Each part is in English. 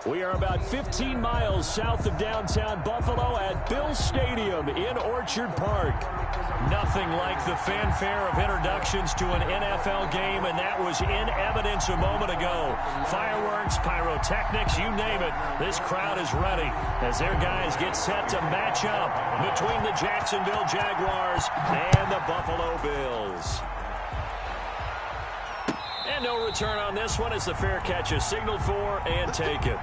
We are about 15 miles south of downtown Buffalo at Bill Stadium in Orchard Park. Nothing like the fanfare of introductions to an NFL game, and that was in evidence a moment ago. Fireworks, pyrotechnics, you name it. This crowd is ready as their guys get set to match up between the Jacksonville Jaguars and the Buffalo Bills. And no return on this one as the fair catch is signaled for and taken.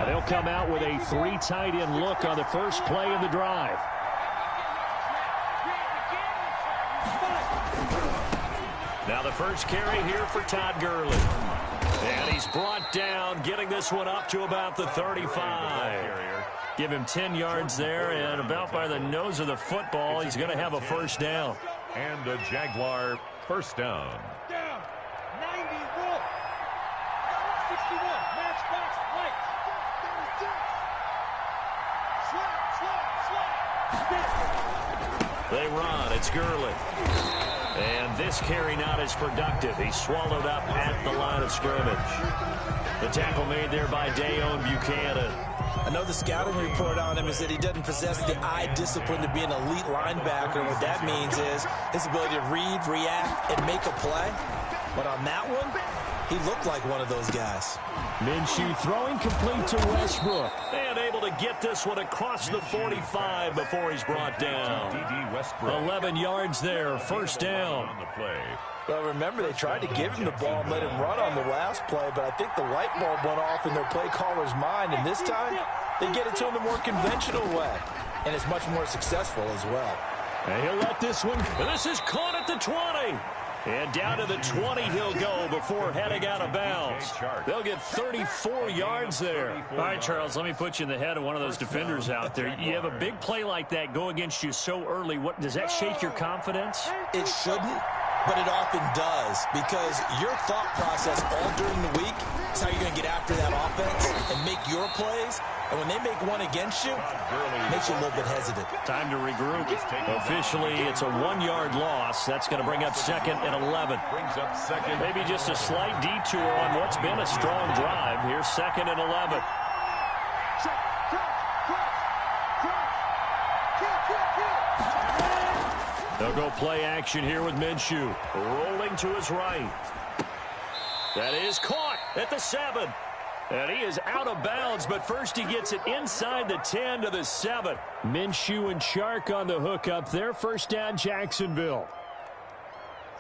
They'll come out with a three tight end look on the first play of the drive. Now the first carry here for Todd Gurley. And he's brought down, getting this one up to about the 35. Give him 10 yards there, and about by the nose of the football, he's going to have a first down. And a Jaguar first down. Down. 91. 61. Matchbox right. Slap. They run. It's Gurley. And this carry not as productive. He's swallowed up at the line of scrimmage. The tackle made there by Dayon Buchanan. I know the scouting report on him is that he doesn't possess the eye discipline to be an elite linebacker. What that means is his ability to read, react, and make a play. But on that one, he looked like one of those guys. Minshew throwing complete to Westbrook. And able to get this one across the 45 before he's brought down. 11 yards there, first down. Well, remember, they tried to give him the ball and let him run on the last play, but I think the light bulb went off in their play caller's mind, and this time they get it to him the more conventional way, and it's much more successful as well. And he'll let this one, and this is caught at the 20. And down to the 20 he'll go before heading out of bounds. They'll get 34 yards there. All right, Charles, let me put you in the head of one of those defenders out there. You have a big play like that go against you so early. What does that shake your confidence? It shouldn't, but it often does, because your thought process all during the week is how you're going to get after that offense and make your plays. And when they make one against you, it makes you a little bit hesitant. Time to regroup. Officially, it's a 1-yard loss. That's going to bring up second and 11. Maybe just a slight detour on what's been a strong drive. Here's second and 11. They'll go play action here with Minshew. Rolling to his right. That is caught at the 7. And he is out of bounds, but first he gets it inside the 10 to the 7. Minshew and Chark on the hook up there. First down, Jacksonville.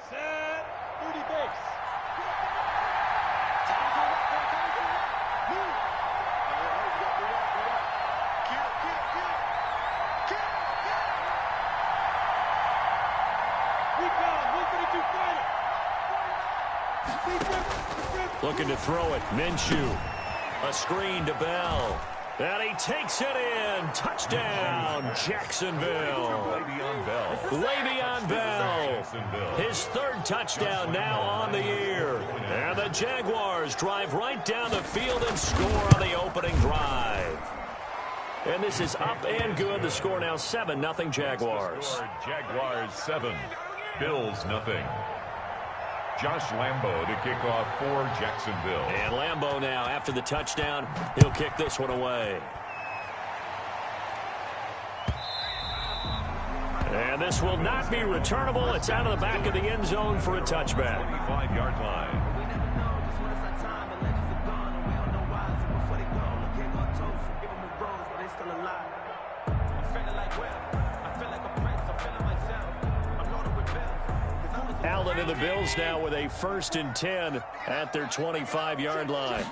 Set. 30 base. Looking to throw it. Minshew. A screen to Bell. And he takes it in. Touchdown, Jacksonville. Le'Veon Bell. His third touchdown now on the year. And the Jaguars drive right down the field and score on the opening drive. And this is up and good. The score now 7-0 Jaguars. Jaguars 7, Bills 0. Josh Lambo to kick off for Jacksonville. And Lambo now, after the touchdown, he'll kick this one away. And this will not be returnable. It's out of the back of the end zone for a touchback. 25-yard line. Allen and the Bills now with a 1st and 10 at their 25-yard line.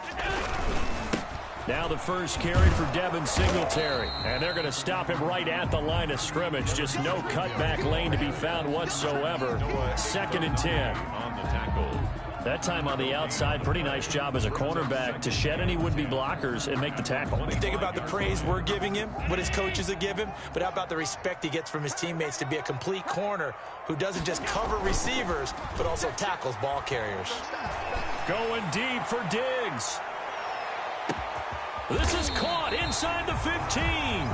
Now the first carry for Devin Singletary. And they're going to stop him right at the line of scrimmage. Just no cutback lane to be found whatsoever. 2nd and 10. On the tackle. That time on the outside, pretty nice job as a cornerback to shed any would-be blockers and make the tackle. You think about the praise we're giving him, what his coaches are giving, but how about the respect he gets from his teammates to be a complete corner who doesn't just cover receivers, but also tackles ball carriers. Going deep for Diggs. This is caught inside the 15.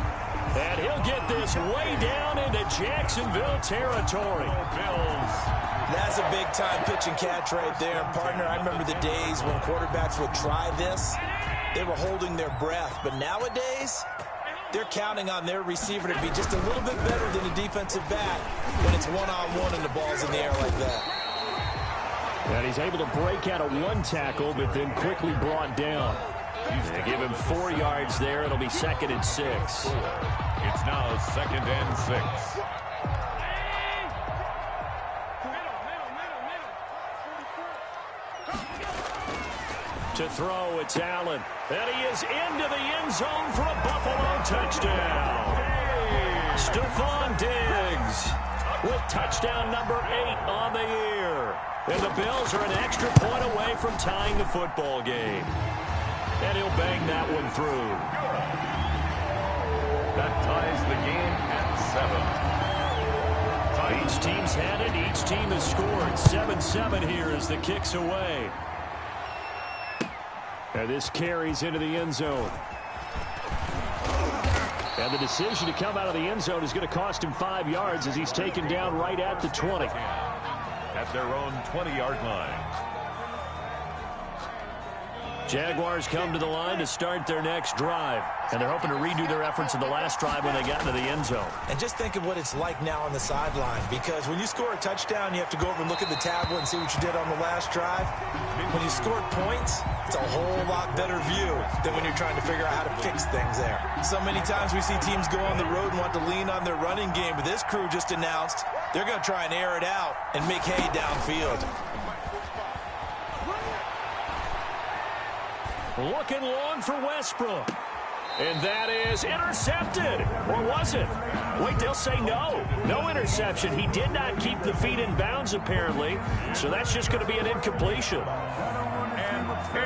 And he'll get this way down into Jacksonville territory. Bills. That's a big-time pitch and catch right there. And, partner, I remember the days when quarterbacks would try this. They were holding their breath. But nowadays, they're counting on their receiver to be just a little bit better than a defensive back when it's one-on-one and the ball's in the air like that. And he's able to break out of one tackle, but then quickly brought down. They give him 4 yards there. It'll be 2nd and 6. It's now 2nd and 6. To throw, it's Allen. And he is into the end zone for a Buffalo touchdown. Stephon Diggs with touchdown number 8 on the year. And the Bills are an extra point away from tying the football game. And he'll bang that one through. That ties the game at 7. Each team's had it. Each team has scored. 7-7 here as the kick's away. And this carries into the end zone. And the decision to come out of the end zone is going to cost him 5 yards as he's taken down right at the 20. At their own 20-yard line. Jaguars come to the line to start their next drive. And they're hoping to redo their efforts in the last drive when they got into the end zone. And just think of what it's like now on the sideline. Because when you score a touchdown, you have to go over and look at the tablet and see what you did on the last drive. When you scored points, it's a whole lot better view than when you're trying to figure out how to fix things there. So many times we see teams go on the road and want to lean on their running game. But this crew just announced they're going to try and air it out and make hay downfield. Looking long for Westbrook. And that is intercepted. Or was it? Wait, they'll say no. No interception. He did not keep the feet in bounds, apparently. So that's just going to be an incompletion. And 10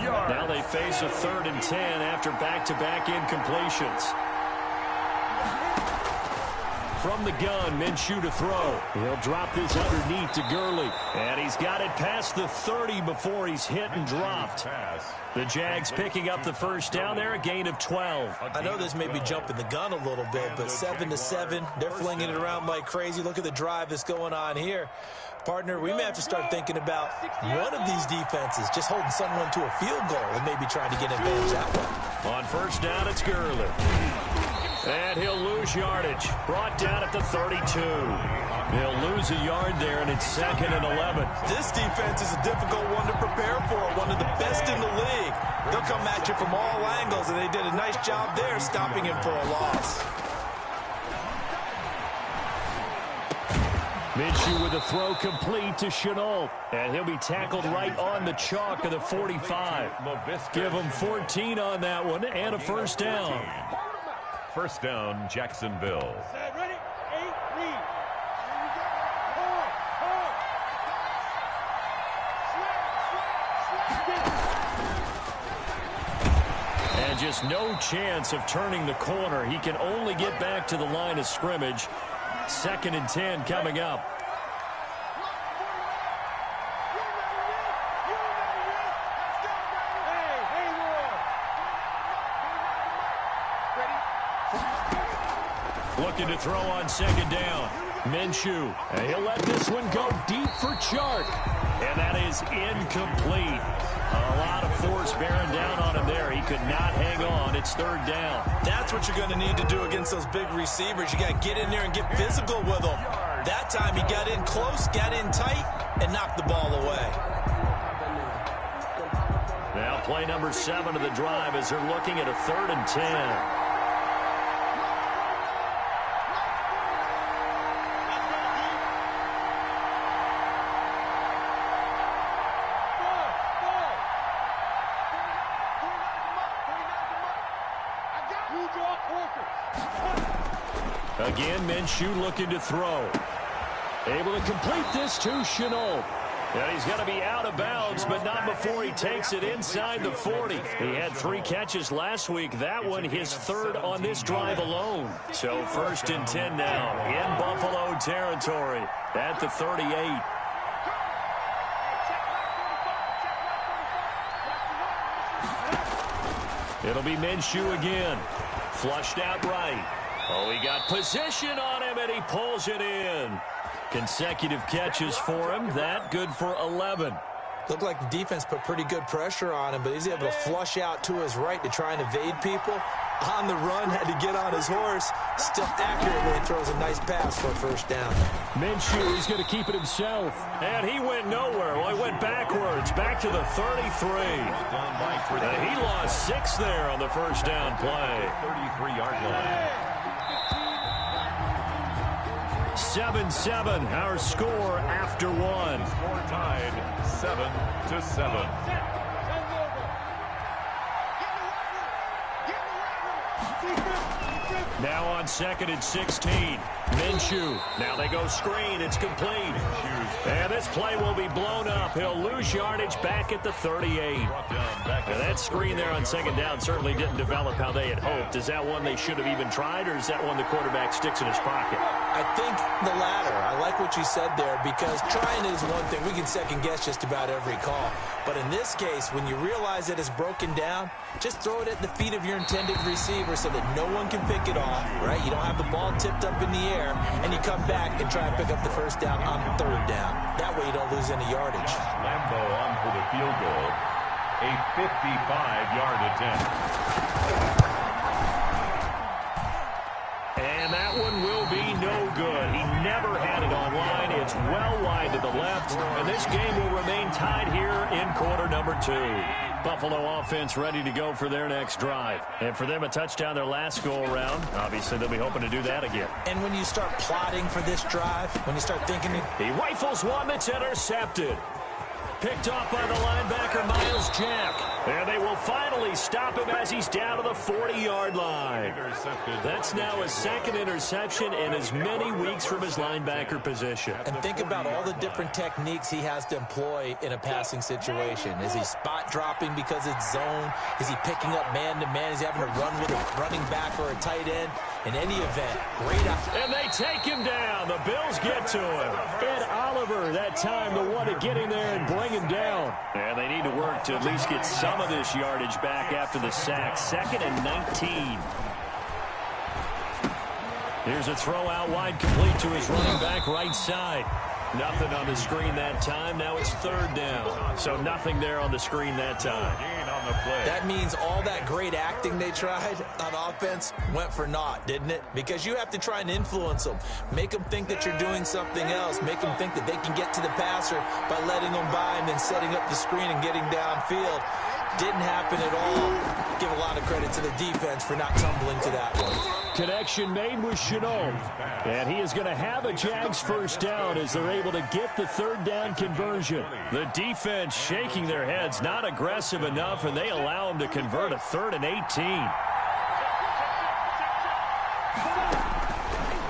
yards. Now they face a 3rd and 10 after back-to-back incompletions. From the gun, Minshew to throw. He'll drop this underneath to Gurley. And he's got it past the 30 before he's hit and dropped. The Jags picking up the first down there, a gain of 12. I know this may be jumping the gun a little bit, but 7-7, they're flinging it around like crazy. Look at the drive that's going on here. Partner, we may have to start thinking about one of these defenses just holding someone to a field goal and maybe trying to get advantage that way. On first down, it's Gurley. And he'll lose yardage. Brought down at the 32. They'll lose a yard there, and it's 2nd and 11. This defense is a difficult one to prepare for, one of the best in the league. They'll come at you from all angles, and they did a nice job there stopping him for a loss. Minshew with a throw complete to Shenault. And he'll be tackled right on the chalk of the 45. Give him 14 on that one and a first down. First down, Jacksonville. Ready? 8, read. And just no chance of turning the corner. He can only get back to the line of scrimmage. 2nd and 10 coming up. Looking to throw on 2nd down. Minshew. And he'll let this one go deep for Chark. And that is incomplete. A lot of force bearing down on him there. He could not hang on. It's 3rd down. That's what you're going to need to do against those big receivers. You got to get in there and get physical with them. That time he got in close, got in tight, and knocked the ball away. Now play number 7 of the drive as they're looking at a 3rd and 10. Again, Minshew looking to throw. Able to complete this to Shenault. And he's going to be out of bounds, but not before he takes it inside the 40. He had 3 catches last week. That one his 3rd on this drive alone. So 1st and 10 now in Buffalo territory at the 38. It'll be Minshew again. Flushed out right. Oh, he got position on him, and he pulls it in. Consecutive catches for him. That good for 11. Looked like the defense put pretty good pressure on him, but he's able to flush out to his right to try and evade people. On the run, had to get on his horse. Still accurately throws a nice pass for a first down. Minshew, he's going to keep it himself. And he went nowhere. Well, he went backwards, back to the 33. And he lost 6 there on the first down play. 33-yard line. 7-7, our score after one. Score tied 7-7. Now on 2nd and 16. Minshew. Now they go screen. It's complete. And this play will be blown up. He'll lose yardage back at the 38. Now that screen there on 2nd down certainly didn't develop how they had hoped. Is that one they should have even tried, or is that one the quarterback sticks in his pocket? I think the latter. I like what you said there, because trying is one thing. We can second guess just about every call. But in this case, when you realize that it's broken down, just throw it at the feet of your intended receiver so that no one can pick it off, right? You don't have the ball tipped up in the air, and you come back and try and pick up the first down on 3rd down. That way you don't lose any yardage. Lambo on for the field goal. A 55-yard attempt. And that one will be no good. He never had it on line. It's well wide to the left. And this game will remain tied here in quarter number 2. Buffalo offense ready to go for their next drive. And for them, a touchdown their last go-around. Obviously, they'll be hoping to do that again. And when you start plotting for this drive, when you start thinking... He rifles one that's intercepted. Picked off by the linebacker, Miles Jack. And they will finally stop him as he's down to the 40-yard line. That's now his 2nd interception in as many weeks from his linebacker position. And think about all the different techniques he has to employ in a passing situation. Is he spot dropping because it's zone? Is he picking up man-to-man? Is he having to run with a running back or a tight end? In any event, great out. And they take him down. The Bills get to him. Ed Oliver, that time, the one to get in there and bring him down. And they need to work to at least get some of this yardage back after the sack. 2nd and 19. Here's a throw out wide, complete to his running back right side. Nothing on the screen that time. Now it's 3rd down. So nothing there on the screen that time. That means all that great acting they tried on offense went for naught, didn't it? Because you have to try and influence them. Make them think that you're doing something else. Make them think that they can get to the passer by letting them by and then setting up the screen and getting downfield. Didn't happen at all. Give a lot of credit to the defense for not tumbling to that one. Connection made with Chenault. And he is going to have a Jags first down as they're able to get the 3rd down conversion. The defense shaking their heads, not aggressive enough, and they allow him to convert a 3rd and 18.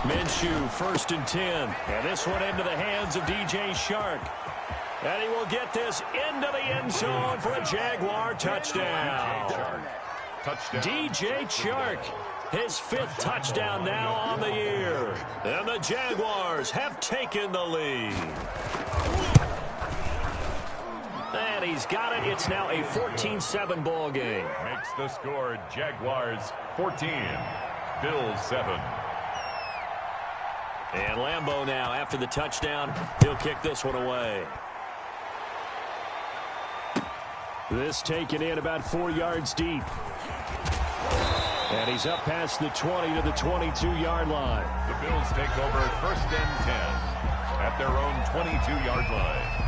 Minshew, 1st and 10. And this one into the hands of DJ Shark. And he will get this into the end zone for a Jaguar touchdown. DJ Chark, his 5th touchdown now on the year. And the Jaguars have taken the lead. And he's got it. It's now a 14-7 ball game. Makes the score Jaguars 14, Bills 7. And Lambo now, after the touchdown, he'll kick this one away. This taken in about 4 yards deep. And he's up past the 20 to the 22-yard line. The Bills take over 1st and 10 at their own 22-yard line.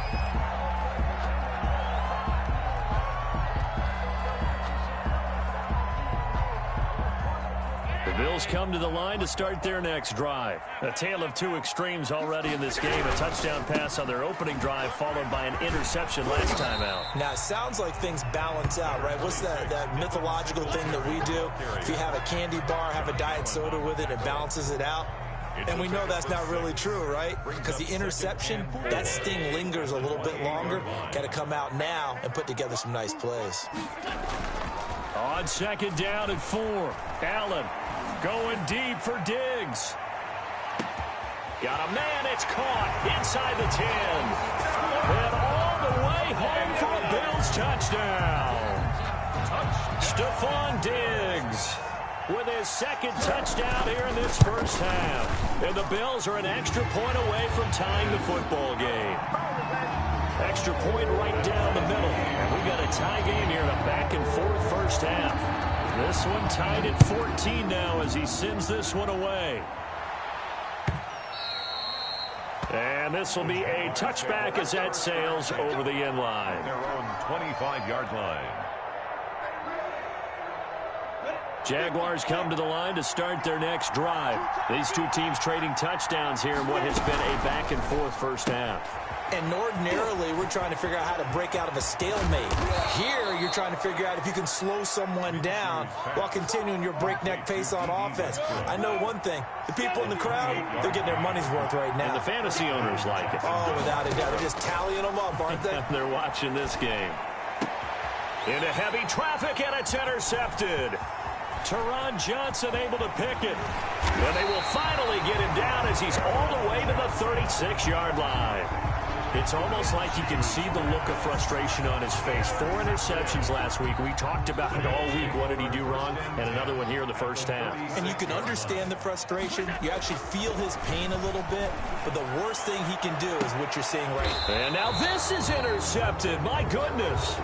The Bills come to the line to start their next drive. A tale of 2 extremes already in this game. A touchdown pass on their opening drive followed by an interception last time out. Now, it sounds like things balance out, right? What's that mythological thing that we do? If you have a candy bar, have a diet soda with it, it balances it out. And we know that's not really true, right? Because the interception, that sting lingers a little bit longer. Got to come out now and put together some nice plays. On 2nd down and 4, Allen going deep for Diggs. Got a man, it's caught inside the 10. And all the way home for a Bills touchdown. Stephon Diggs with his second touchdown here in this first half. And the Bills are an extra point away from tying the football game. Extra point right down the middle. And we got a tie game here in a back-and-forth first half. This one tied at 14 now as he sends this one away. And this will be a touchback as that sails over the end line. Their own 25-yard line. Jaguars come to the line to start their next drive. These two teams trading touchdowns here in what has been a back-and-forth first half. And ordinarily, we're trying to figure out how to break out of a stalemate. Here, you're trying to figure out if you can slow someone down while continuing your breakneck pace on offense. I know one thing. The people in the crowd, they're getting their money's worth right now. And the fantasy owners like it. Oh, without a doubt. They're just tallying them up, aren't they? They're watching this game. Into heavy traffic, and it's intercepted. Teron Johnson able to pick it. And they will finally get him down as he's all the way to the 36-yard line. It's almost like you can see the look of frustration on his face. 4 interceptions last week. We talked about it all week. What did he do wrong? And another one here in the first half. And you can understand the frustration. You actually feel his pain a little bit. But the worst thing he can do is what you're seeing right now. And now this is intercepted. My goodness.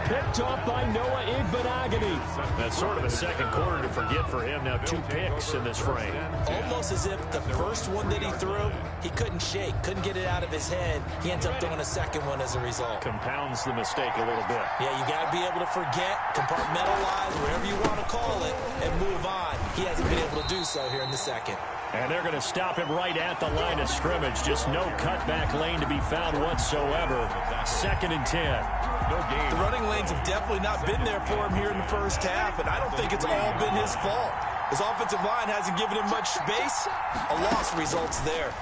Picked up by Noah Igbenogany. That's sort of a second quarter to forget for him. Now 2 picks in this frame. Almost as if the first one that he threw, he couldn't shake, couldn't get it out of his head. He ends up throwing a second one as a result. Compounds the mistake a little bit. Yeah, you got to be able to forget, compartmentalize, whatever you want to call it, and move on. He hasn't been able to do so here in the second. And they're going to stop him right at the line of scrimmage. Just no cutback lane to be found whatsoever. 2nd and 10. No gain. The running lanes have definitely not been there for him here in the first half, and I don't think it's all been his fault. His offensive line hasn't given him much space. A loss results there.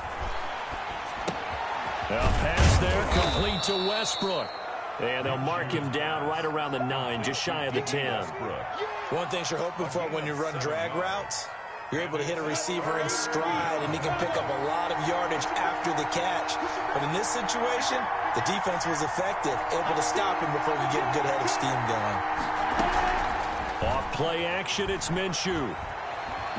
A pass there complete to Westbrook. And they'll mark him down right around the 9, just shy of the 10. One thing you're hoping for when you run drag routes, you're able to hit a receiver in stride, and he can pick up a lot of yardage after the catch. But in this situation, the defense was effective, able to stop him before he get a good head of steam going. Off play action, it's Minshew.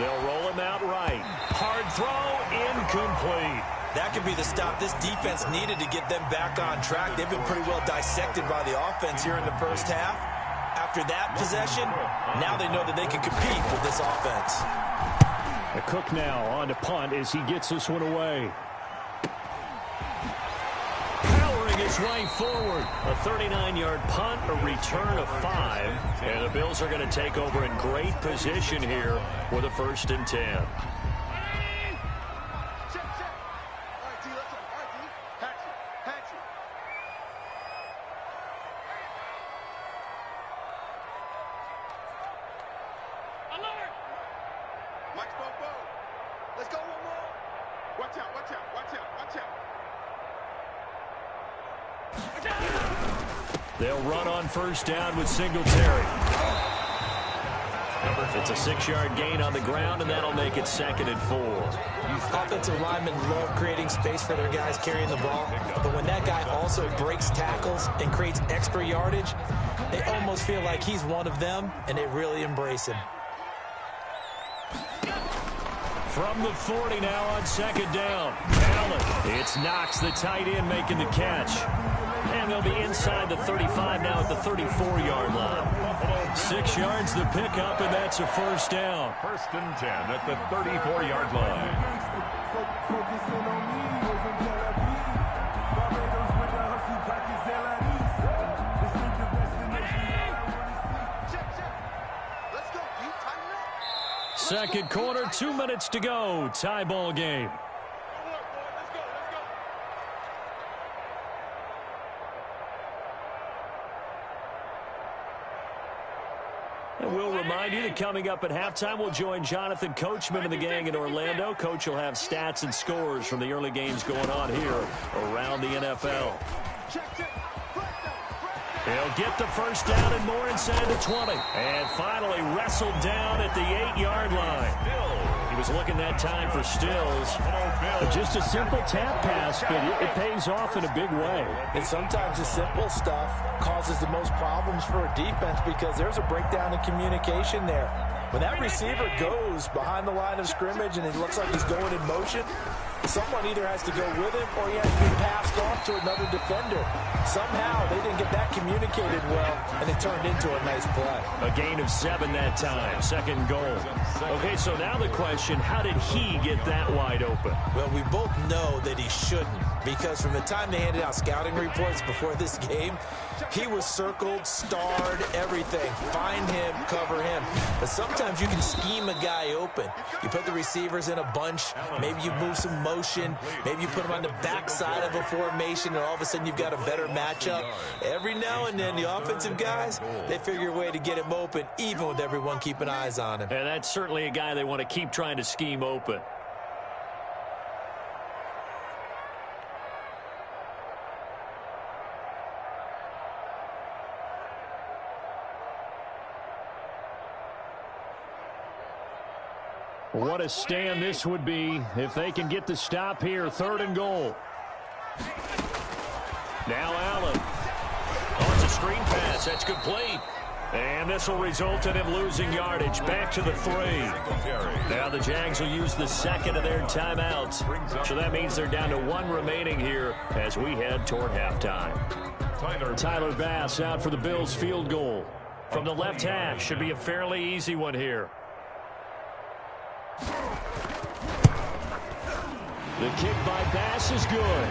They'll roll him out right. Hard throw, incomplete. That could be the stop this defense needed to get them back on track. They've been pretty well dissected by the offense here in the first half. After that possession, now they know that they can compete with this offense. A Cook now on to punt as he gets this one away. Powering his way forward. A 39-yard punt, a return of 5. And the Bills are going to take over in great position here with a 1st and 10. Let's go one more. Watch out, watch out, watch out, watch out. They'll run on 1st down with Singletary. It's a 6-yard gain on the ground, and that'll make it 2nd and 4. Offensive linemen love creating space for their guys carrying the ball, but when that guy also breaks tackles and creates extra yardage, they almost feel like he's one of them, and they really embrace him. From the 40 now on 2nd down. Allen. It's Knox, the tight end, making the catch. And they'll be inside the 35 now at the 34-yard line. 6 yards the pickup, and that's a 1st down. 1st and 10 at the 34-yard line. Second quarter, 2 minutes to go. Tie ball game. And we'll remind you that coming up at halftime, we'll join Jonathan Coachman and the gang in Orlando. Coach will have stats and scores from the early games going on here around the NFL. He'll get the 1st down and more inside the 20. And finally wrestled down at the 8-yard line. was looking that time for Stills. Just a simple tap pass, but it pays off in a big way. And sometimes the simple stuff causes the most problems for a defense because there's a breakdown in communication there. When that receiver goes behind the line of scrimmage and it looks like he's going in motion, someone either has to go with him or he has to be passed off to another defender. Somehow they didn't get that communicated well, and it turned into a nice play. A gain of 7 that time, second goal. Okay, so now the question, how did he get that wide open? Well, we both know that he shouldn't, because from the time they handed out scouting reports before this game, he was circled, starred, everything. Find him, cover him. But sometimes you can scheme a guy open. You put the receivers in a bunch, maybe you move some motion, maybe you put them on the backside of a formation, and all of a sudden you've got a better matchup. Every now and then, the offensive guys, they figure a way to get him open, even with everyone keeping eyes on him. And that's certainly a guy they want to keep trying to scheme open. What a stand this would be if they can get the stop here. 3rd and goal. Now Allen. Oh, it's a screen pass. That's complete. And this will result in him losing yardage. Back to the 3. Now the Jags will use the second of their timeouts. So that means they're down to 1 remaining here as we head toward halftime. Tyler Bass out for the Bills field goal. From the left hash. Should be a fairly easy one here. The kick by Bass is good.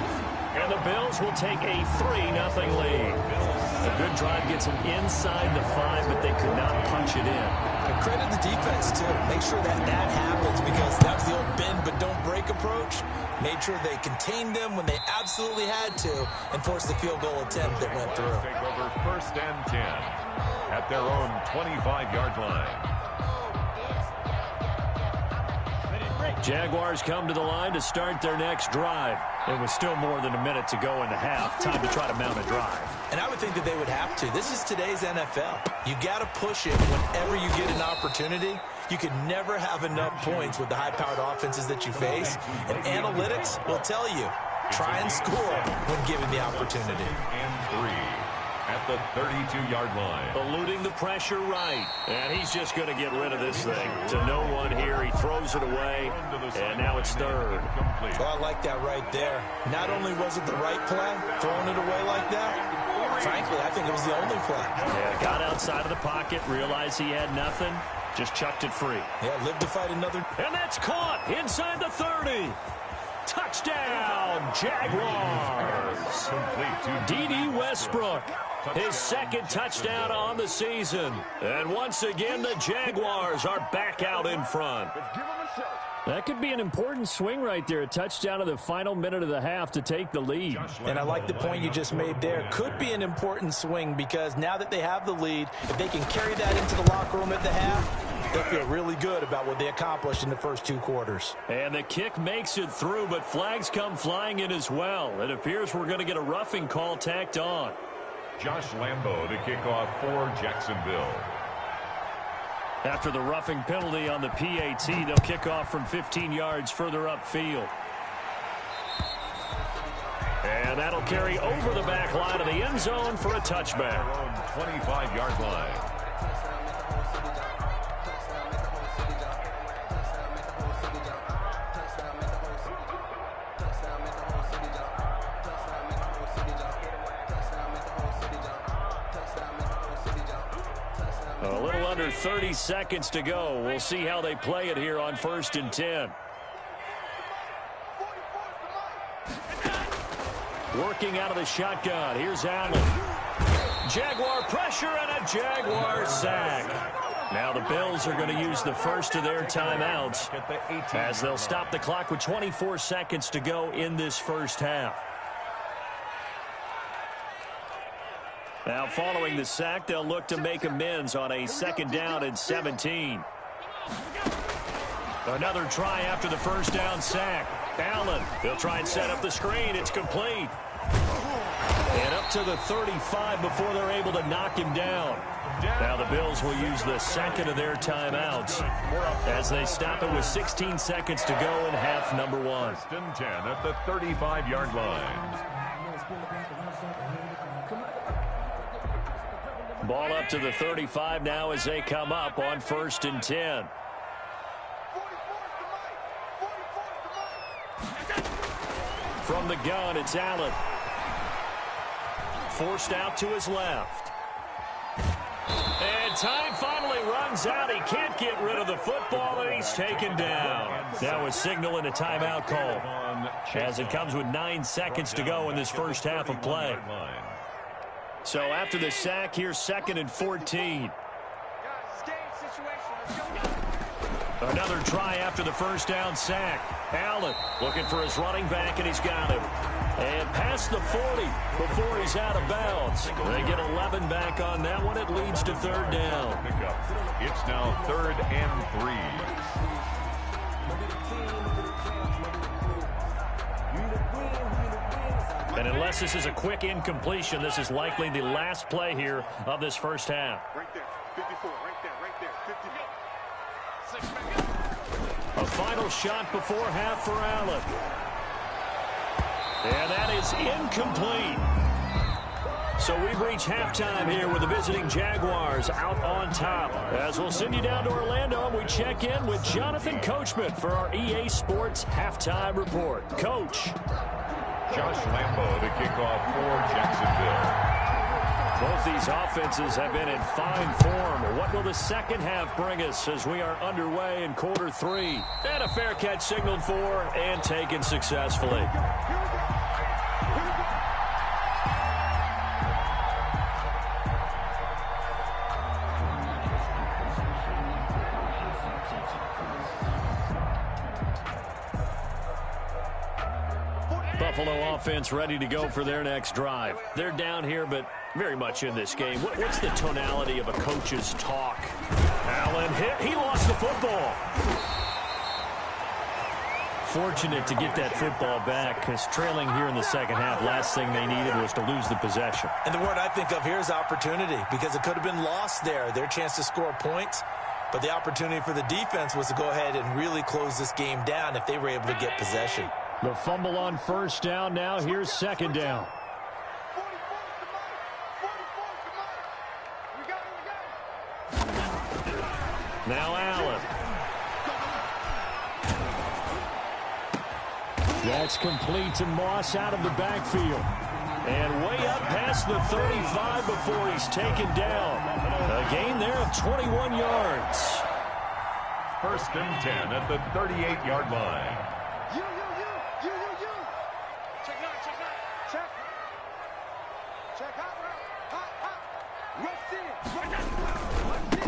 And the Bills will take a 3-0 lead. A good drive gets them inside the 5, but they could not punch it in. And credit the defense, too. Make sure that happens, because that's the old bend but don't break approach. Made sure they contained them when they absolutely had to and forced the field goal attempt that went through. Take over 1st and 10 at their own 25-yard line. Jaguars come to the line to start their next drive. It was still more than a minute to go in the half. Time to try to mount a drive. And I would think that they would have to. This is today's NFL. You got to push it whenever you get an opportunity. You could never have enough points with the high-powered offenses that you face. And analytics will tell you, try and score when given the opportunity. And 3 at the 32-yard line. Eluding the pressure right. And he's just going to get rid of this thing. To no one here. He throws it away. And now it's 3rd. Well, I like that right there. Not only was it the right play, throwing it away like that, frankly, I think it was the only play. Yeah, got outside of the pocket, realized he had nothing, just chucked it free. Yeah, lived to fight another. And that's caught inside the 30. Touchdown, Jaguars. D.D. Westbrook. His 2nd touchdown on the season. And once again, the Jaguars are back out in front. That could be an important swing right there. A touchdown in the final minute of the half to take the lead. And I like the point you just made there. Could be an important swing because now that they have the lead, if they can carry that into the locker room at the half, they'll feel really good about what they accomplished in the first 2 quarters. And the kick makes it through, but flags come flying in as well. It appears we're going to get a roughing call tacked on. Josh Lambo to kick off for Jacksonville. After the roughing penalty on the PAT, they'll kick off from 15 yards further upfield. And that'll carry over the back line of the end zone for a touchback. 25-yard line. A little under 30 seconds to go. We'll see how they play it here on 1st and 10. Working out of the shotgun. Here's Allen. Jaguar pressure and a Jaguar sack. Now the Bills are going to use the first of their timeouts as they'll stop the clock with 24 seconds to go in this first half. Now following the sack, they'll look to make amends on a 2nd down and 17. Another try after the first down sack. Allen, they'll try and set up the screen. It's complete. And up to the 35 before they're able to knock him down. Now the Bills will use the second of their timeouts as they stop it with 16 seconds to go in half number 1. First and 10 at the 35-yard line. Ball up to the 35 now as they come up on 1st and 10. From the gun, it's Allen. Forced out to his left. And time finally runs out. He can't get rid of the football, and he's taken down. Now a signal and a timeout call as it comes with 9 seconds to go in this first half of play. So after the sack, here's 2nd and 14. Another try after the first down sack. Allen looking for his running back, and he's got him. And past the 40 before he's out of bounds. They get 11 back on that one. It leads to 3rd down. It's now 3rd and 3. And unless this is a quick incompletion, this is likely the last play here of this first half. Right there, 54, right there, 54. A final shot before half for Allen. And that is incomplete. So we've reached halftime here with the visiting Jaguars out on top. As we'll send you down to Orlando, and we check in with Jonathan Coachman for our EA Sports Halftime Report. Coach. Josh Lambo to kick off for Jacksonville. Both these offenses have been in fine form. What will the second half bring us as we are underway in quarter 3? And a fair catch signaled for and taken successfully. Buffalo offense ready to go for their next drive. They're down here, but very much in this game. What's the tonality of a coach's talk? Allen hit. He lost the football. Fortunate to get that football back, because trailing here in the second half, last thing they needed was to lose the possession. And the word I think of here is opportunity, because it could have been lost there. Their chance to score points, but the opportunity for the defense was to go ahead and really close this game down if they were able to get possession. The fumble on first down. Now here's 2nd down. Now Allen. That's complete to Moss out of the backfield. And way up past the 35 before he's taken down. A gain there of 21 yards. 1st and 10 at the 38-yard line.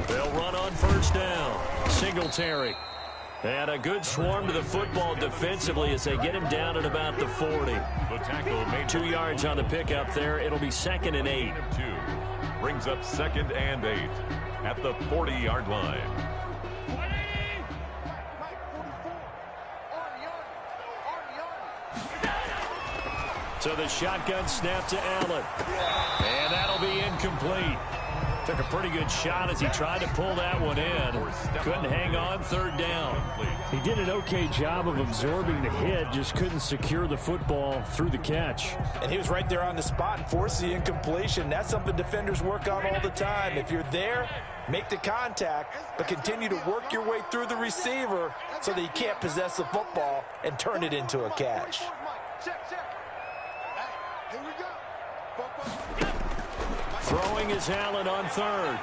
They'll run on first down. Singletary. And a good swarm to the football defensively as they get him down at about the 40. The tackle made 2 yards on the pickup there. It'll be 2nd and 8. 2. Brings up 2nd and 8 at the 40-yard line. So the shotgun snap to Allen. And that'll be incomplete. Took a pretty good shot as he tried to pull that one in. Couldn't hang on. 3rd down. He did an okay job of absorbing the hit, just couldn't secure the football through the catch. And he was right there on the spot and forced the incompletion. That's something defenders work on all the time. If you're there, make the contact, but continue to work your way through the receiver so that you can't possess the football and turn it into a catch. Throwing is Allen on 3rd.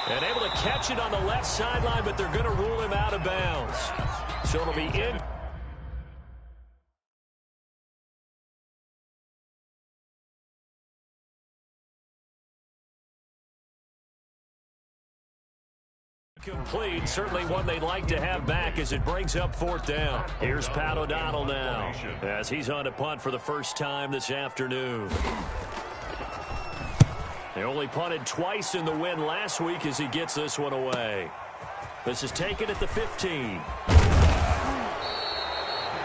And able to catch it on the left sideline, but they're going to rule him out of bounds. So it'll be in. Complete, certainly one they'd like to have back as it brings up 4th down. Here's Pat O'Donnell now as he's on to punt for the first time this afternoon. They only punted twice in the win last week as he gets this one away. This is taken at the 15.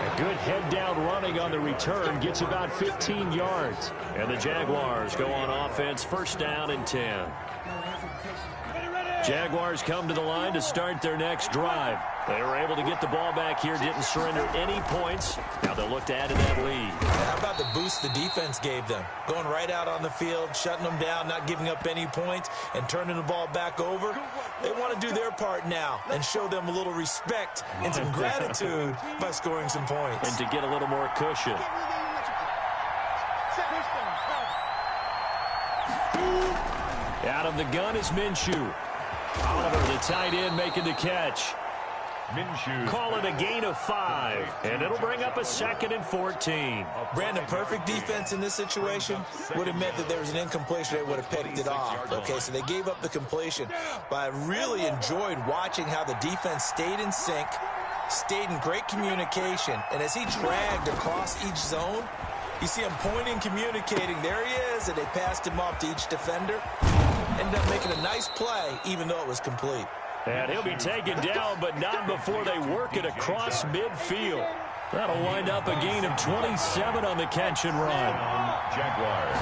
A good head-down running on the return. Gets about 15 yards. And the Jaguars go on offense, first down and 10. Jaguars come to the line to start their next drive. They were able to get the ball back here, didn't surrender any points. Now they'll look to add to that lead. How about the boost the defense gave them? Going right out on the field, shutting them down, not giving up any points, and turning the ball back over. They want to do their part now and show them a little respect and some gratitude by scoring some points. And to get a little more cushion. Out of the gun is Minshew. Oliver, the tight end, making the catch. Minshew. Call it a gain of 5, and it'll bring up a 2nd and 14. Brandon, perfect defense in this situation would have meant that there was an incompletion. They would have picked it off. Okay, so they gave up the completion. But I really enjoyed watching how the defense stayed in sync, stayed in great communication, and as he dragged across each zone, you see him pointing, communicating. There he is, and they passed him off to each defender. Ended up making a nice play, even though it was complete. And he'll be taken down, but not before they work it across midfield. That'll wind up a gain of 27 on the catch and run. Jaguars.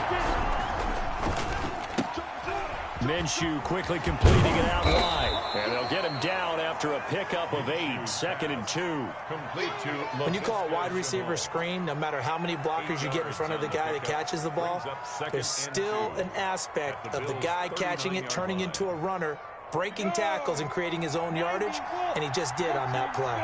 Minshew quickly completing it out wide. And they'll get him down after a pickup of 8, 2nd and 2. Complete to When you call a wide receiver screen, no matter how many blockers you get in front of the guy that catches the ball, there's still an aspect of the guy catching it, turning into a runner, breaking tackles and creating his own yardage, and he just did on that play.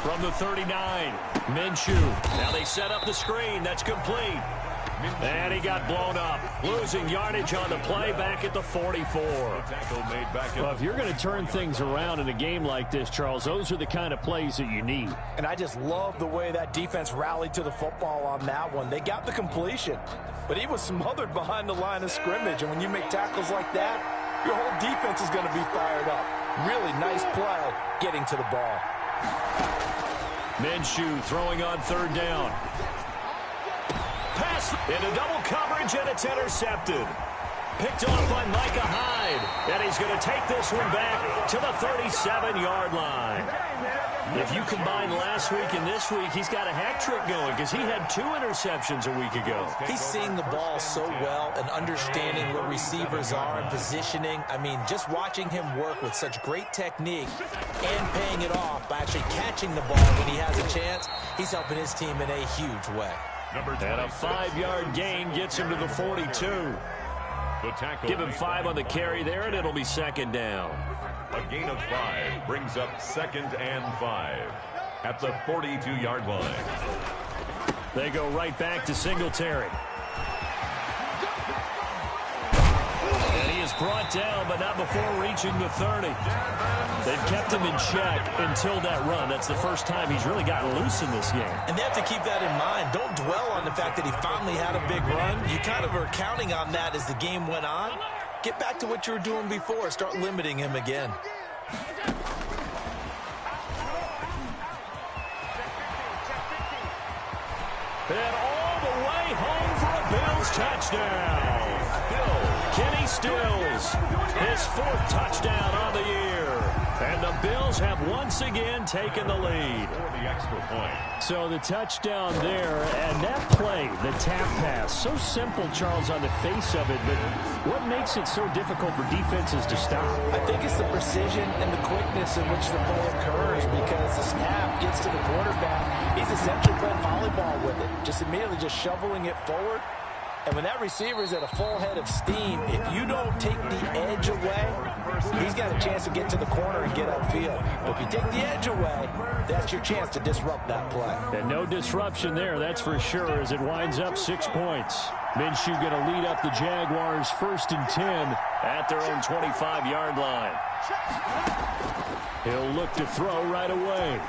From the 39, Minshew. Now they set up the screen. That's complete. And he got blown up. Losing yardage on the play back at the 44. Well, if you're going to turn things around in a game like this, Charles, those are the kind of plays that you need. And I just love the way that defense rallied to the football on that one. They got the completion, but he was smothered behind the line of scrimmage. And when you make tackles like that, your whole defense is going to be fired up. Really nice play getting to the ball. Minshew throwing on 3rd down. Pass into double coverage, and it's intercepted. Picked off by Micah Hyde. And he's going to take this one back to the 37-yard line. If you combine last week and this week, he's got a hat trick going because he had 2 interceptions a week ago. He's seeing the ball so well and understanding where receivers are and positioning. I mean, just watching him work with such great technique and paying it off by actually catching the ball when he has a chance, he's helping his team in a huge way. And a 5-yard gain gets him to the 42. Give him 5 on the carry there, and it'll be 2nd down. A gain of 5 brings up 2nd and 5 at the 42-yard line. They go right back to Singletary. And he is brought down, but not before reaching the 30. They've kept him in check until that run. That's the first time he's really gotten loose in this game. And they have to keep that in mind. Don't dwell on the fact that he finally had a big run. You kind of are counting on that as the game went on. Get back to what you were doing before. Start limiting him again. And all the way home for a Bills touchdown. Kenny Stills, his 4th touchdown on the year. And the Bills have once again taken the lead. For the extra point. So the touchdown there, and that play, the tap pass, so simple, Charles, on the face of it, but what makes it so difficult for defenses to stop? I think it's the precision and the quickness in which the play occurs because the snap gets to the quarterback. He's essentially playing volleyball with it, just immediately just shoveling it forward. And when that receiver is at a full head of steam, if you don't take the edge away, he's got a chance to get to the corner and get upfield. But if you take the edge away, that's your chance to disrupt that play. And no disruption there, that's for sure, as it winds up 6 points. Minshew going to lead up the Jaguars 1st and 10 at their own 25-yard line. He'll look to throw right away.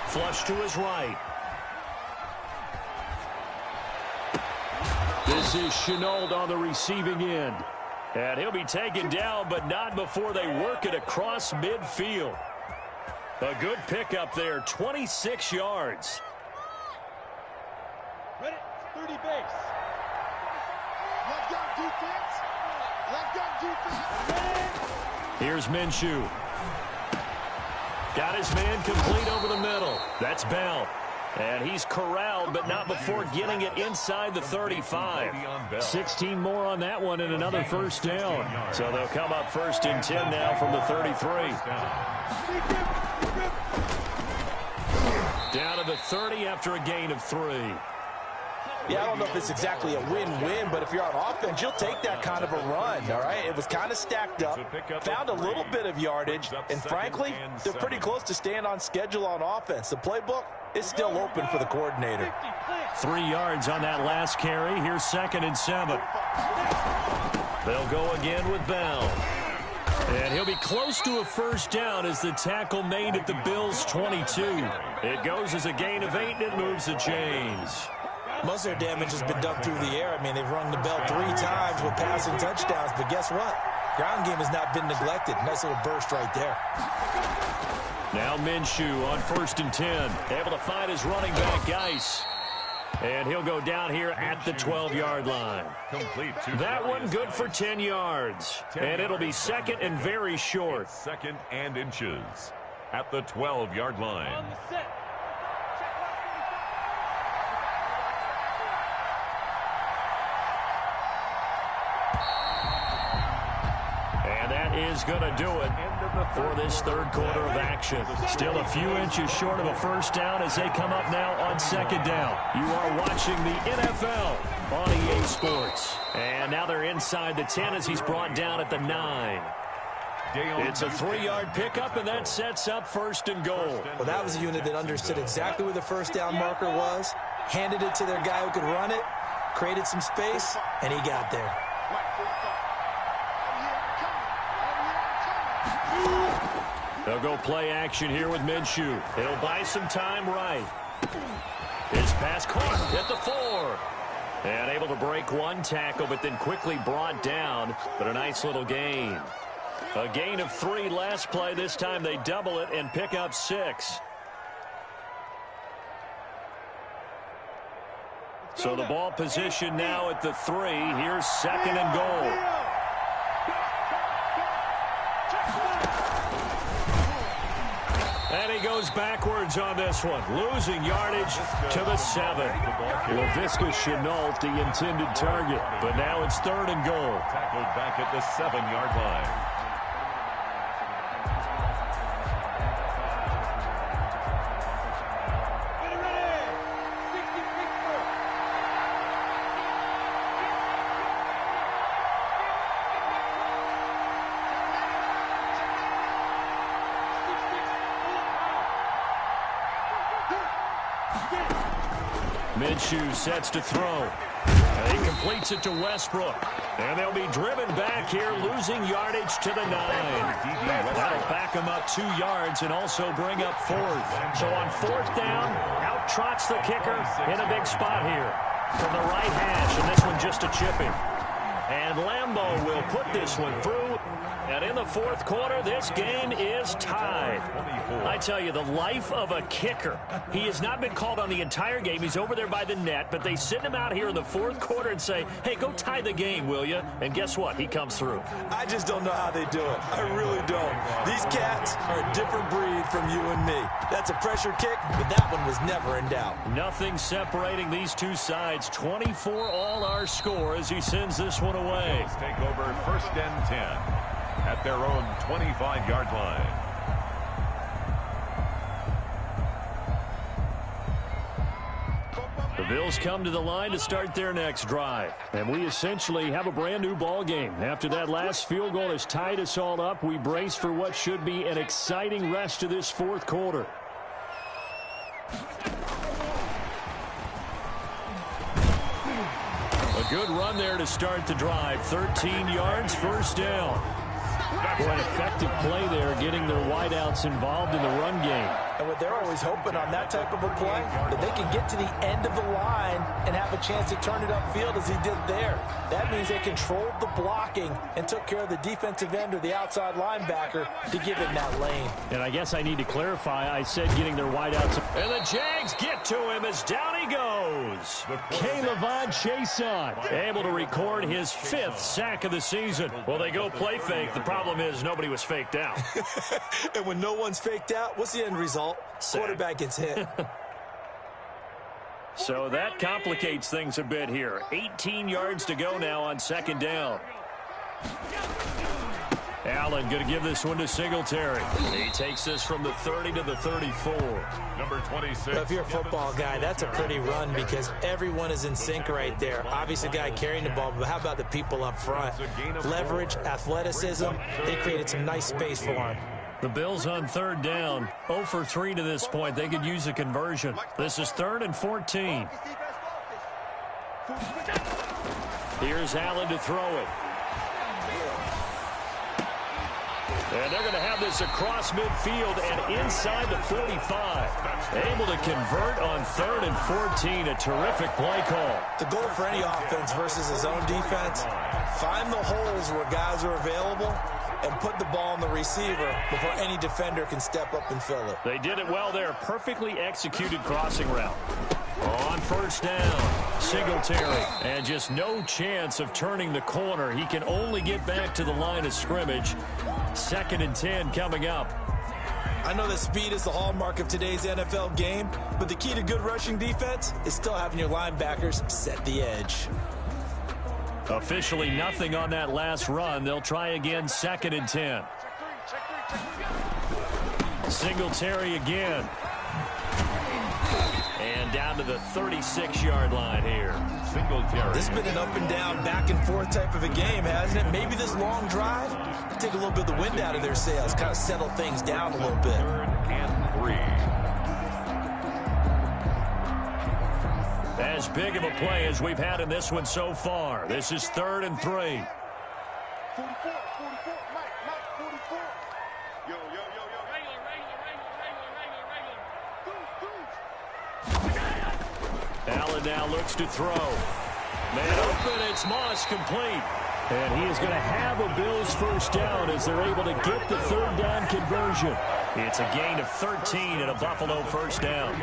Flush to his right. This is Chenault on the receiving end. And he'll be taken down, but not before they work it across midfield. A good pickup there, 26 yards. Ready? 30 base. Left guard defense. Left guard defense. Here's Minshew. Got his man complete over the middle. That's Bell. And he's corralled, but not before getting it inside the 35. 16 more on that one and another first down. So they'll come up 1st and 10 now from the 33. Down to the 30 after a gain of 3. Yeah, I don't know if it's exactly a win-win, but if you're on offense, you'll take that kind of a run, all right? It was kind of stacked up, found a little bit of yardage, and frankly, they're pretty close to staying on schedule on offense. The playbook is still open for the coordinator. 3 yards on that last carry. Here's 2nd and 7. They'll go again with Bell. And he'll be close to a first down as the tackle made at the Bills' 22. It goes as a gain of 8, and it moves the chains. Most of their damage has been done through the air. I mean, they've rung the bell 3 times with passing touchdowns, but guess what? Ground game has not been neglected. Nice little burst right there. Now Minshew on 1st and 10. Able to find his running back, Geis. And he'll go down here at the 12-yard line. That one good for 10 yards. And it'll be 2nd and very short. 2nd and inches at the 12-yard line. Is going to do it for this 3rd quarter of action. Still a few inches short of a first down as they come up now on 2nd down. You are watching the NFL on EA Sports. And now they're inside the 10 as he's brought down at the 9. It's a 3-yard pickup, and that sets up 1st and goal. Well, that was a unit that understood exactly where the first down marker was, handed it to their guy who could run it, created some space, and he got there. They'll go play action here with Minshew. He'll buy some time right. His pass caught at the 4. And able to break one tackle, but then quickly brought down. But a nice little gain. A gain of 3 last play. This time they double it and pick up 6. So the ball position now at the 3. Here's 2nd and goal. And he goes backwards on this one, losing yardage to the 7. Laviska Shenault, the intended target, but now it's 3rd and goal. Tackled back at the 7-yard line. Minshew sets to throw. And he completes it to Westbrook. And they'll be driven back here, losing yardage to the 9. That'll back them up 2 yards and also bring up 4th. So on 4th down, out trots the kicker in a big spot here from the right hash, and this one just a chipping. And Lambeau will put this one through. And in the 4th quarter, this game is tied. I tell you, the life of a kicker. He has not been called on the entire game. He's over there by the net, but they send him out here in the 4th quarter and say, hey, go tie the game, will you? And guess what? He comes through. I just don't know how they do it. I really don't. These cats are a different breed from you and me. That's a pressure kick, but that one was never in doubt. Nothing separating these two sides. 24 all our score as he sends this one away. Bills take over 1st and 10 at their own 25-yard line. The Bills come to the line to start their next drive. And we essentially have a brand new ball game. After that last field goal has tied us all up, we brace for what should be an exciting rest to this 4th quarter. A good run there to start the drive. 13 yards, 1st down. Boy, an effective play there, getting their wideouts involved in the run game. And what they're always hoping on that type of a play, that they can get to the end of the line and have a chance to turn it upfield as he did there. That means they controlled the blocking and took care of the defensive end or the outside linebacker to give him that lane. And I guess I need to clarify, I said getting their wideouts. And the Jags get to him as down he goes. K'Lavon Chaisson Able to record his 5th sack of the season. Well, they go play fake. The problem is nobody was faked out. And when no one's faked out, what's the end result? Quarterback gets hit. So that complicates things a bit here. 18 yards to go now on 2nd down. Allen going to give this one to Singletary. He takes this from the 30 to the 34. Number 26. If you're a football guy, that's a pretty run because everyone is in sync right there. Obviously, the guy carrying the ball, but how about the people up front? Leverage, athleticism, they created some nice space for him. The Bills on 3rd down, 0 for 3 to this point. They could use a conversion. This is 3rd and 14. Here's Allen to throw it. And they're going to have this across midfield and inside the 45. Able to convert on 3rd and 14. A terrific play call. The goal for any offense versus his own defense, find the holes where guys are available and put the ball on the receiver before any defender can step up and fill it. They did it well there. Perfectly executed crossing route. On 1st down, Singletary. And just no chance of turning the corner. He can only get back to the line of scrimmage. 2nd and 10 coming up. I know that speed is the hallmark of today's NFL game, but the key to good rushing defense is still having your linebackers set the edge. Officially nothing on that last run. They'll try again, 2nd and 10. Singletary again. And down to the 36-yard line here. Singletary. This has been an up and down, back and forth type of a game, hasn't it? Maybe this long drive take a little bit of the wind out of their sails, kind of settle things down a little bit. 3rd and 3. As big of a play as we've had in this one so far. This is 3rd and 3. 44, 44, Mike, 44. Yo. Allen now looks to throw. Man open, it's Moss complete. And he is going to have a Bills 1st down as they're able to get the 3rd down conversion. It's a gain of 13 and a Buffalo 1st down.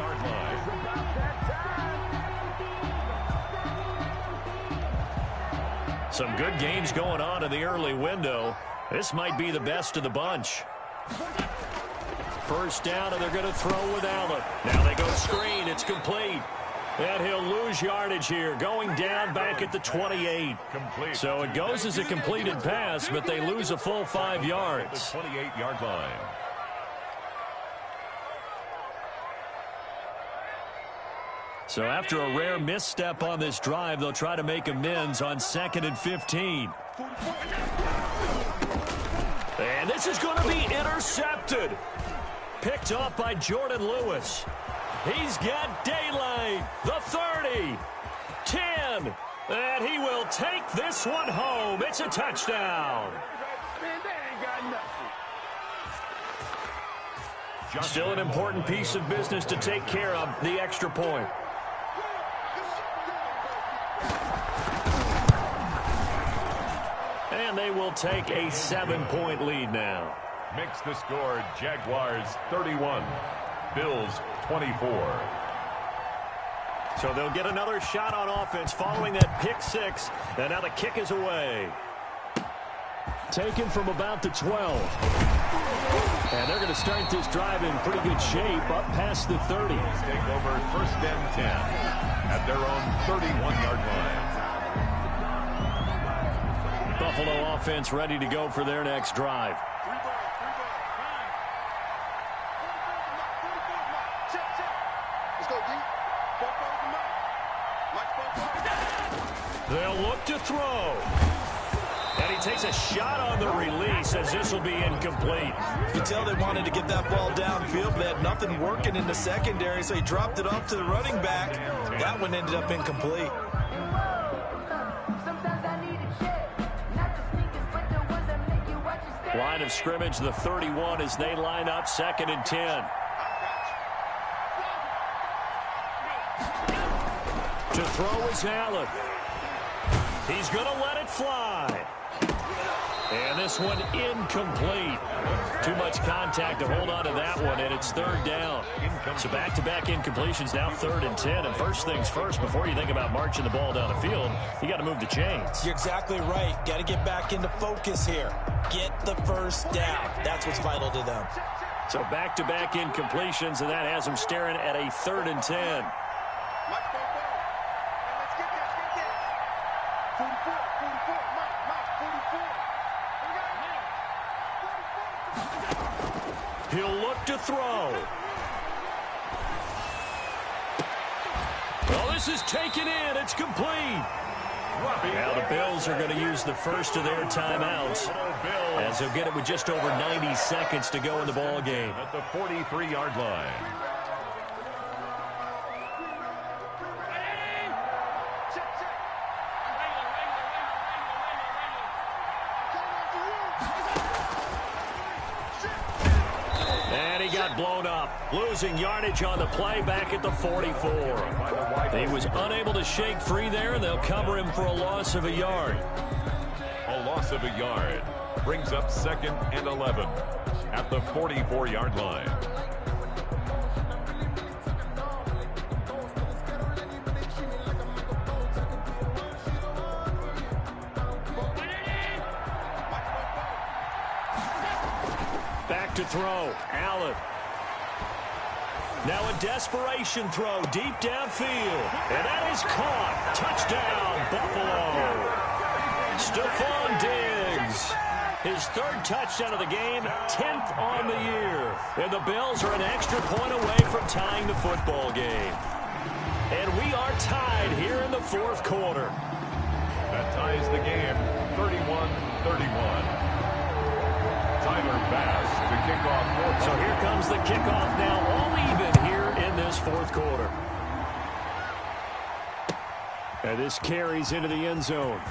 Some good games going on in the early window. This might be the best of the bunch. 1st down, and they're going to throw with Allen. Now they go screen. It's complete. And he'll lose yardage here, going down back at the 28. Complete. So it goes as a completed pass, but they lose a full 5 yards. The 28-yard line. So after a rare misstep on this drive, they'll try to make amends on 2nd and 15. And this is going to be intercepted. Picked off by Jordan Lewis. He's got daylight. The 30. 10. And he will take this one home. It's a touchdown. Man, they ain't got nothing. Still an important piece of business to take care of, the extra point. And they will take a 7-point lead now. Makes the score Jaguars 31, Bills 24. So they'll get another shot on offense following that pick 6. And now the kick is away. Taken from about the 12. And they're going to start this drive in pretty good shape up past the 30. Take over 1st and 10 at their own 31-yard line. Buffalo offense ready to go for their next drive. They'll look to throw. And he takes a shot on the release as this will be incomplete. You can tell they wanted to get that ball downfield, but they had nothing working in the secondary, so he dropped it off to the running back. That one ended up incomplete. Line of scrimmage, the 31 as they line up 2nd and 10. To throw is Allen. He's going to let it fly. And this one incomplete. Too much contact to hold on to that one, and it's third down. So back-to-back incompletions, now 3rd and 10. And first things first, before you think about marching the ball down the field, you got to move the chains. You're exactly right. Got to get back into focus here. Get the first down. That's what's vital to them. So back-to-back incompletions, and that has them staring at a 3rd and 10. He'll look to throw. Well, this is taken in. It's complete. Now the Bills are going to use the first of their timeouts, as they'll get it with just over 90 seconds to go in the ball game. At the 43-yard line. And he got blown up, losing yardage on the play back at the 44. He was unable to shake free there, and they'll cover him for a loss of a yard. A loss of a yard brings up 2nd and 11 at the 44-yard line. Back to throw, Allen. Now a desperation throw deep downfield. And that is caught. Touchdown, Buffalo. Stephon Diggs. His 3rd touchdown of the game, 10th on the year. And the Bills are an extra point away from tying the football game. And we are tied here in the 4th quarter. That ties the game 31-31. Tyler Bass to kick off. So here comes the kickoff now, all even here in this 4th quarter. And this carries into the end zone.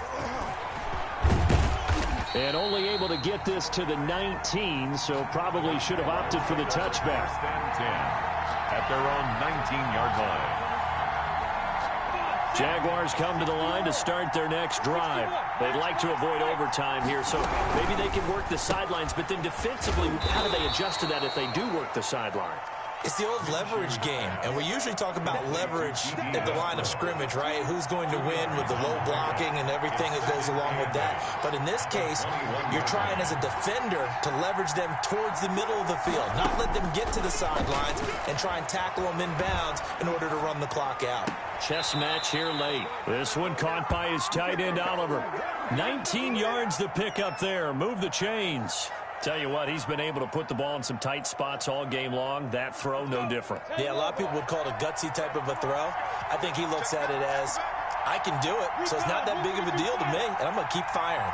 And only able to get this to the 19, so probably should have opted for the touchback. 10 at their own 19-yard line. Jaguars come to the line to start their next drive. They'd like to avoid overtime here, so maybe they can work the sidelines, but then defensively, how do they adjust to that if they do work the sideline? It's the old leverage game, and we usually talk about leverage at the line of scrimmage, right? Who's going to win with the low blocking and everything that goes along with that. But in this case, you're trying as a defender to leverage them towards the middle of the field, not let them get to the sidelines and try and tackle them inbounds in order to run the clock out. Chess match here late. This one caught by his tight end, Oliver. 19 yards to pick up there. Move the chains. Tell you what, he's been able to put the ball in some tight spots all game long. That throw, no different. Yeah, a lot of people would call it a gutsy type of a throw. I think he looks at it as, I can do it, so it's not that big of a deal to me, and I'm going to keep firing.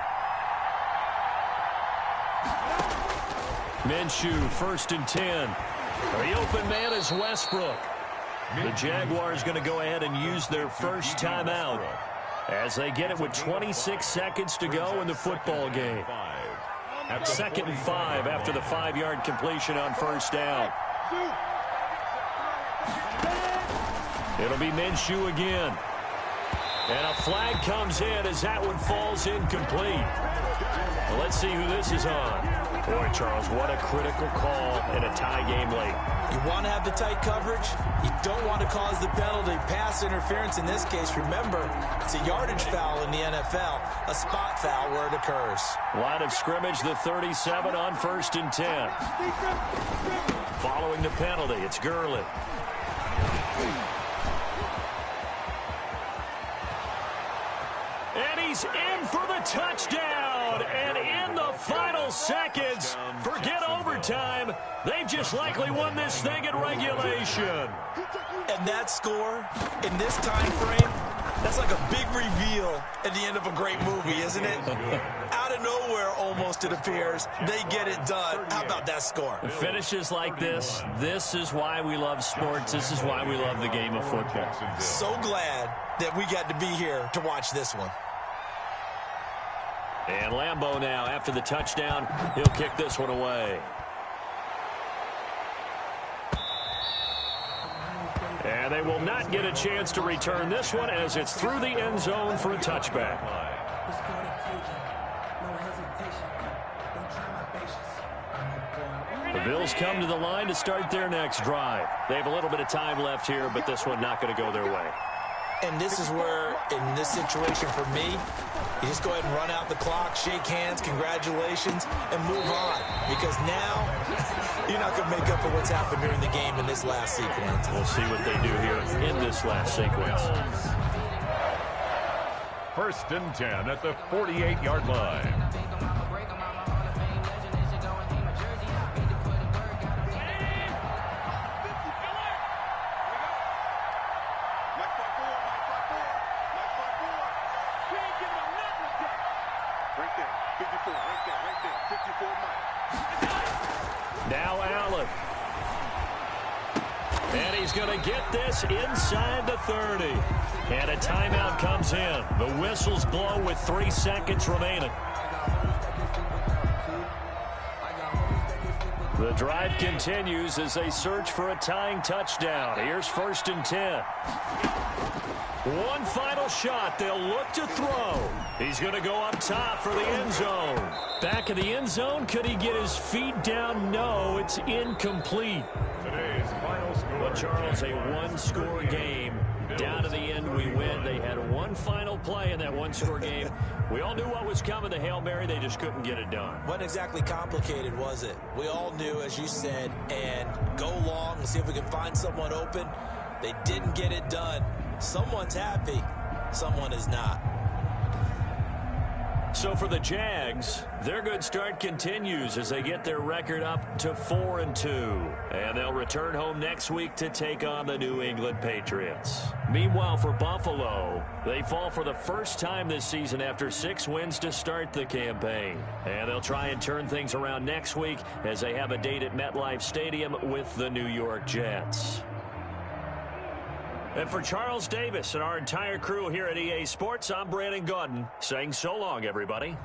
Minshew, 1st and 10. The open man is Westbrook. The Jaguars going to go ahead and use their first timeout as they get it with 26 seconds to go in the football game. 2nd and 5 after the 5-yard completion on 1st down. It'll be Minshew again. And a flag comes in as that one falls incomplete. Well, let's see who this is on. Boy, Charles, what a critical call in a tie game late. You want to have the tight coverage. You don't want to cause the penalty. Pass interference in this case, remember, it's a yardage foul in the NFL, a spot foul where it occurs. Line of scrimmage, the 37 on 1st and 10. Following the penalty, it's Gurley. And he's in for the touchdown. And in the final seconds, forget overtime. They've just likely won this thing in regulation. And that score in this time frame, that's like a big reveal at the end of a great movie, isn't it? Out of nowhere, almost, it appears, they get it done. How about that score? Finishes like this is why we love sports. This is why we love the game of football. So glad that we got to be here to watch this one. And Lambeau now, after the touchdown, he'll kick this one away. And they will not get a chance to return this one as it's through the end zone for a touchback. The Bills come to the line to start their next drive. They have a little bit of time left here, but this one not going to go their way. And this is where, in this situation for me, you just go ahead and run out the clock, shake hands, congratulations, and move on. Because now, you're not going to make up for what's happened during the game in this last sequence. We'll see what they do here in this last sequence. 1st and 10 at the 48-yard line. Now Allen. And he's going to get this inside the 30. And a timeout comes in. The whistles blow with 3 seconds remaining. The drive continues as they search for a tying touchdown. Here's 1st and 10. One final shot. They'll look to throw. He's going to go up top for the end zone. Back of the end zone. Could he get his feet down? No, it's incomplete. Today's final score. But Charles, a one-score game. Down to the end, we win. They had one final play in that one-score game. We all knew what was coming, the Hail Mary. They just couldn't get it done. Wasn't exactly complicated, was it? We all knew, as you said, and go long and see if we can find someone open. They didn't get it done. Someone's happy. Someone is not. So for the Jags, their good start continues as they get their record up to 4-2. And they'll return home next week to take on the New England Patriots. Meanwhile, for Buffalo, they fall for the first time this season after 6 wins to start the campaign. And they'll try and turn things around next week as they have a date at MetLife Stadium with the New York Jets. And for Charles Davis and our entire crew here at EA Sports, I'm Brandon Gaudin saying so long, everybody.